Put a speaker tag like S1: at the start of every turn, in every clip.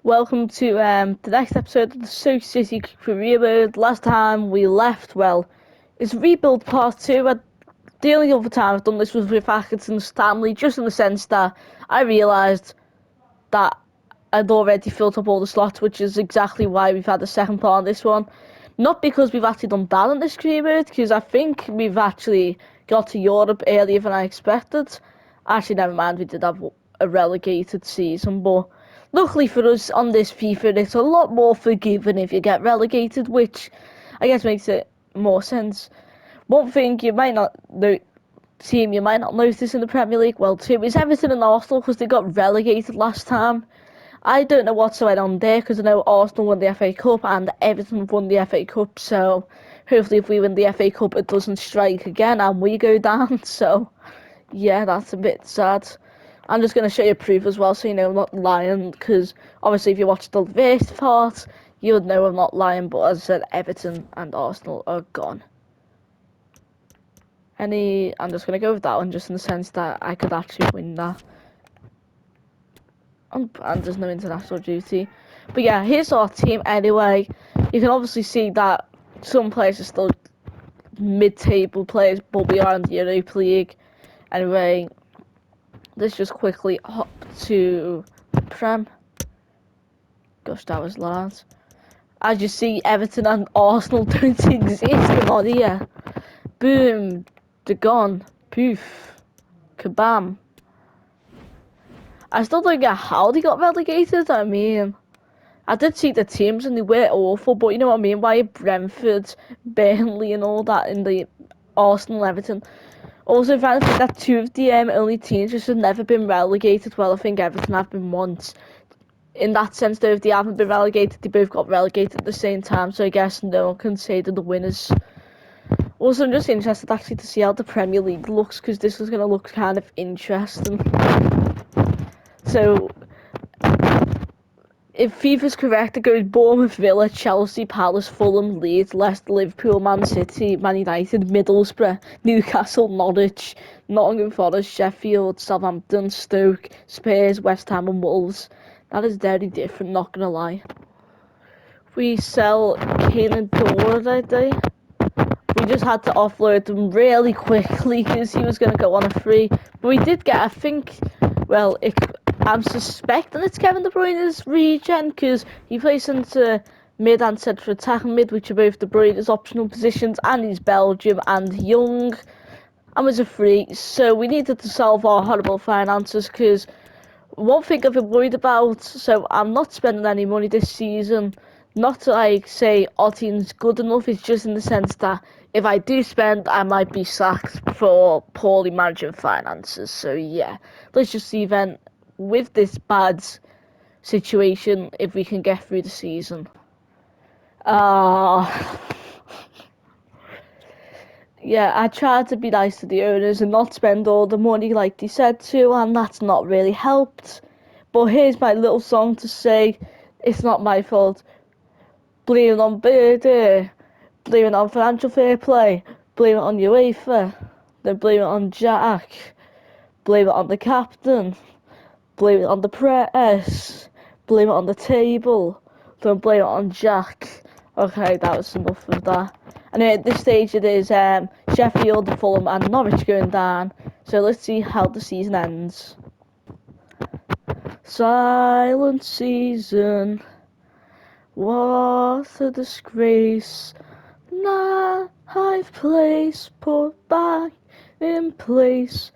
S1: Welcome to the next episode of the Stoke City Career Mode. Last time we left, well, it's Rebuild Part 2. The only other time I've done this was with Atkinson Stanley, just in the sense that I realised that I'd already filled up all the slots, which is exactly why we've had the second part on this one. Not because we've actually done bad in this career mode, because I think we've actually got to Europe earlier than I expected. Actually, never mind, we did have a relegated season, but luckily for us on this FIFA, it's a lot more forgiving if you get relegated, which I guess makes it more sense. One thing you might not know, team you might not notice in the Premier League, well, too, is Everton and Arsenal, because they got relegated last time. I don't know what's going on there, because I know Arsenal won the FA Cup and Everton won the FA Cup, so hopefully if we win the FA Cup it doesn't strike again and we go down. So yeah, that's a bit sad. I'm just going to show you proof as well, so you know I'm not lying, because obviously if you watch the first part you would know I'm not lying, but as I said, Everton and Arsenal are gone. I'm just going to go with that one, just in the sense that I could actually win that. And there's no international duty. But yeah, here's our team anyway. You can obviously see that some players are still mid-table players, but we are in the Europa League. Anyway, let's just quickly hop to Prem. Gosh, that was lads. As you see, Everton and Arsenal don't exist on here. Boom, they're gone. Poof, kabam. I still don't get how they got relegated. I mean, I did see the teams and they were awful, but you know what I mean? Why Brentford, Burnley and all that in the Arsenal, Everton. Also, if I think that two of the only teams just have never been relegated, well, I think Everton have been once. In that sense, though, if they haven't been relegated, they both got relegated at the same time, so I guess no one can say they're the winners. Also, I'm just interested actually to see how the Premier League looks, because this is going to look kind of interesting. So, if FIFA's correct, it goes Bournemouth, Villa, Chelsea, Palace, Fulham, Leeds, Leicester, Liverpool, Man City, Man United, Middlesbrough, Newcastle, Norwich, Nottingham Forest, Sheffield, Southampton, Stoke, Spurs, West Ham and Wolves. That is very different, not gonna lie. We sell Kane and Doherty. We just had to offload him really quickly because he was going to go on a free. But we did get, I think, well, I'm suspecting it's Kevin De Bruyne's regen, because he plays into mid and centre attack and mid, which are both De Bruyne's optional positions, and he's Belgium and young and was a free. So we needed to solve our horrible finances, because one thing I've been worried about, so I'm not spending any money this season. Not to like say Otting's good enough, it's just in the sense that if I do spend, I might be sacked for poorly managing finances. So yeah, let's just see then with this bad situation if we can get through the season. Yeah, I tried to be nice to the owners and not spend all the money like they said to, and that's not really helped. But here's my little song to say it's not my fault. Blame it on bate, blame it on financial fair play, blame it on UEFA, then blame it on Jack, blame it on the captain, blame it on the press, blame it on the table, then blame it on Jack. Okay, that was enough of that. And at this stage it is Sheffield, Fulham and Norwich going down. So let's see how the season ends. Silent season. What a disgrace. Ninth place put back in place.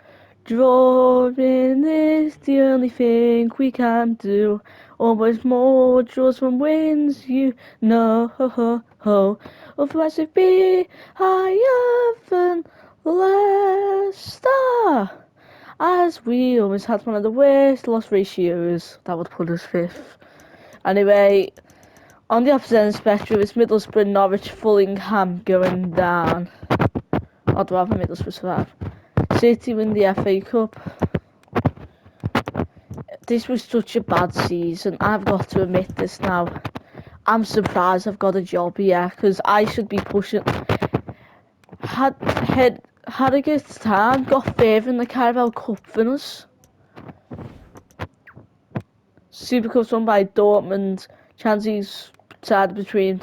S1: Drawing is the only thing we can do. Always more draws than wins, you know. Otherwise it'd be higher than Leicester. As we always had one of the worst loss ratios, that would put us fifth. Anyway, on the opposite end of the spectrum, it's Middlesbrough, Norwich, Fullingham going down. I'd rather Middlesbrough survive. City win the FA Cup. This was such a bad season. I've got to admit this now. I'm surprised I've got a job here, because I should be pushing. Had a good time, got further in the Carabao Cup winners. Super Cup's won by Dortmund. Chances decided between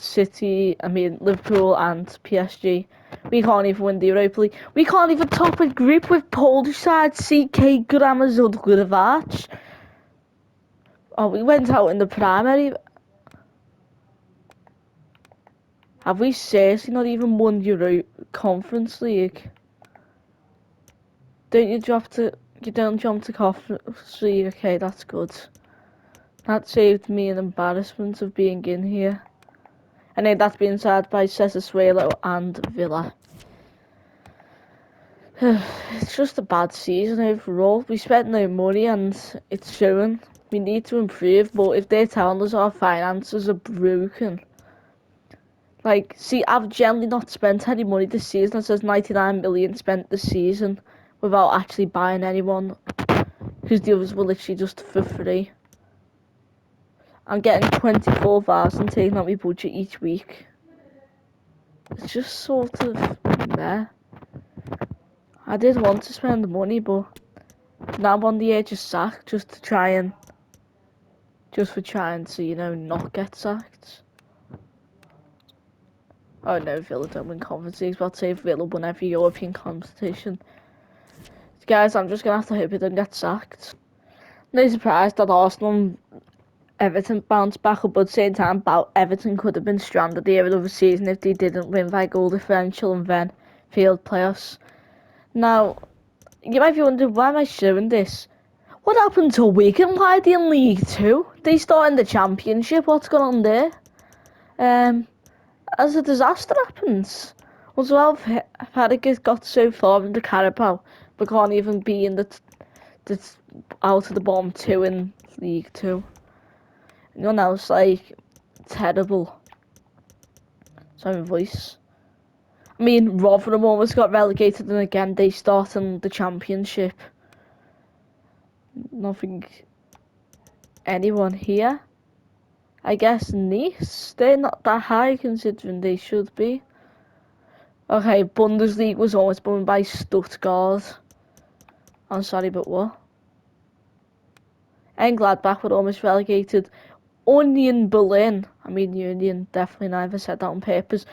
S1: Liverpool and PSG. We can't even win the Europa League. We can't even top a group with Polish side CK Gramazov Gudavac. Oh, we went out in the primary. Have we seriously not even won Euro Conference League? You don't jump to Conference League? Okay, that's good. That saved me an embarrassment of being in here. And then that's being said by Sassuolo and Villa. It's just a bad season overall. We spent no money and it's showing. We need to improve, but if they're telling us our finances are broken. Like, see, I've generally not spent any money this season. It says 99 million spent this season without actually buying anyone, because the others were literally just for free. I'm getting 24,000 taken out my budget each week. It's just sort of there. I did want to spend the money, but now I'm on the edge of sack just for trying to, not get sacked. Oh no, Villa don't win Conference League, but I'd say Villa won every European competition. Guys, I'm just gonna have to hope it don't get sacked. No surprise that Arsenal and Everton bounced back up, but at the same time, Everton could have been stranded the other season if they didn't win by goal differential and then failed playoffs. Now, you might be wondering, why am I showing this? What happened to Wigan? Why are they in League 2? They start in the Championship. What's going on there? As a disaster happens. Also, Harrogate got so far in the Carabao, but can't even be in the out of the bottom 2 in League 2. Anyone else, terrible. Sorry, my voice. I mean, Rotherham almost got relegated, and again, they start in the Championship. Nothing. Anyone here? I guess Nice. They're not that high considering they should be. Okay, Bundesliga was almost won by Stuttgart. I'm sorry, but what? And Gladbach were almost relegated. Union Berlin. I mean, Union, definitely never said that on purpose.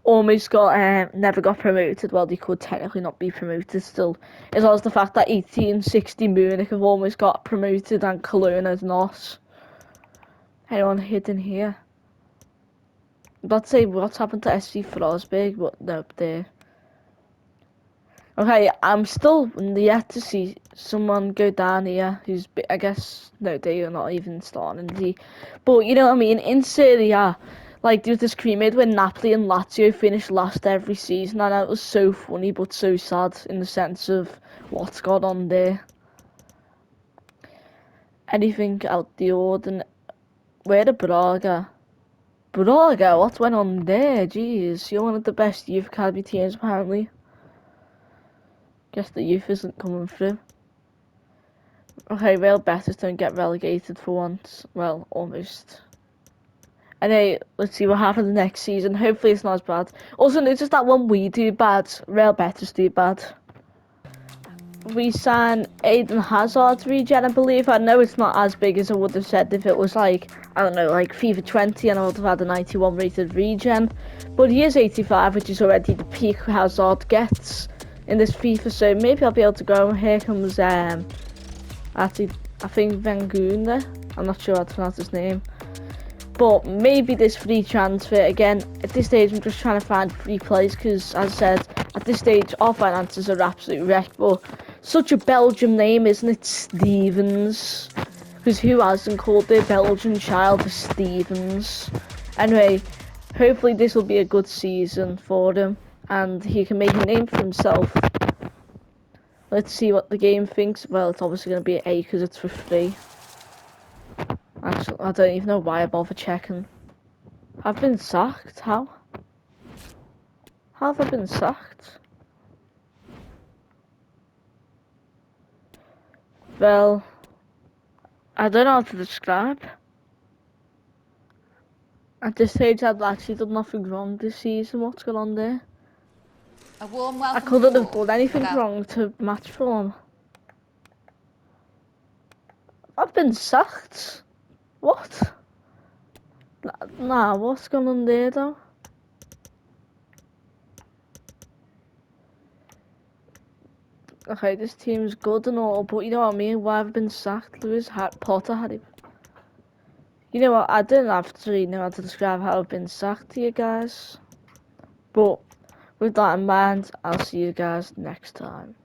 S1: Never got promoted. Well, they could technically not be promoted still. As well as the fact that 1860 Munich have almost got promoted and Cologne has not. Anyone hidden here? I'm about to say what's happened to SC Frosberg, but nope, there. Okay, I'm still yet to see someone go down here who's, I guess, no, they are not even starting the. But you know what I mean? In Serie A, there was this cremade when Napoli and Lazio finished last every season, and it was so funny but so sad in the sense of what's gone on there. Anything out the ordinary? Where the Braga? Braga, what went on there? Jeez, you're one of the best youth academy teams apparently. Guess the youth isn't coming through. Okay, Real Betis don't get relegated for once. Well, almost. Anyway, let's see what happens next season. Hopefully it's not as bad. Also, notice that when we do bad, Real Betis do bad. We signed Aiden Hazard's regen, I believe. I know it's not as big as I would have said if it was I don't know, FIFA 20 and I would have had a 91 rated regen. But he is 85, which is already the peak Hazard gets in this FIFA, so maybe I'll be able to go. Here comes actually, I think Vengoon there. I'm not sure how to pronounce his name. But maybe this free transfer, again, at this stage I'm just trying to find free plays because, as I said, at this stage our finances are absolutely wrecked. But such a Belgian name, isn't it? Stevens. Because who hasn't called their Belgian child Stevens? Anyway, hopefully this will be a good season for him and he can make a name for himself. Let's see what the game thinks. Well, it's obviously going to be an A because it's for free. Actually, I don't even know why I bother checking. I've been sacked. How? How have I been sacked? Well, I don't know how to describe. At this stage, I've actually done nothing wrong this season. What's going on there?
S2: A warm welcome.
S1: I couldn't have done anything wrong to match form. I've been sacked. What? Nah, what's going on there though? Okay, this team's good and all, but you know what I mean? Why have I been sacked? Potter had it. You know what? I didn't have to really know how to describe how I've been sacked to you guys. But with that in mind, I'll see you guys next time.